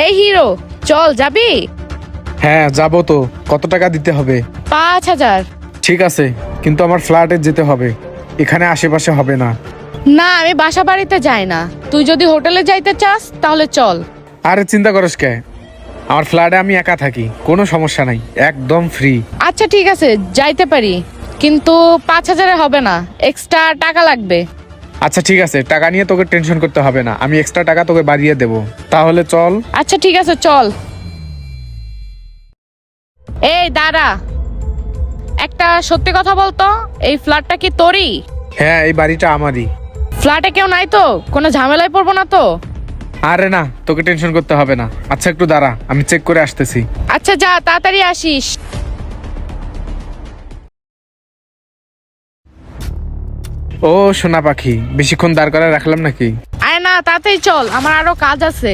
এই হিরো, চল যাবি? হ্যাঁ যাবো তো। কত টাকা দিতে হবে? 5,000। ঠিক আছে, কিন্তু আমার ফ্ল্যাটে যেতে হবে, এখানে আশেপাশে হবে না। না, আমি বাসা বাড়িতে যাই না। তুই যদি হোটেলে যাইতে চাস তাহলে চল। আরে চিন্তা করিস কে, আমার ফ্ল্যাটে আমি একা থাকি, কোনো সমস্যা নাই, একদম ফ্রি। আচ্ছা ঠিক আছে, যাইতে পারি, কিন্তু 5,000-এ হবে না, এক্সট্রা টাকা লাগবে। আচ্ছা ঠিক আছে, টাকা নিয়ে তোকে টেনশন করতে হবে না, আমি এক্সট্রা টাকা তোকে বাড়িয়ে দেবো। তাহলে চল। আচ্ছা ঠিক আছে, চল। এই দাঁড়া, একটা সত্যি কথা বলতো, এই ফ্ল্যাটটা কি তোরই? হ্যাঁ, এই বাড়িটা আমারই। ফ্ল্যাটে কেউ নাই তো? কোনো ঝামেলায় পড়বো না তো? আরে না, তোকে টেনশন করতে হবে না। আচ্ছা একটু দাঁড়া, আমি চেক করে আসতেছি। আচ্ছা যা, তাড়াতাড়ি আসিস। ও সোনা পাখি, বেশিক্ষণ দাঁড় করায় রাখলাম নাকি? আরে না, তাড়াতাড়ি চল, আমার আরো কাজ আছে।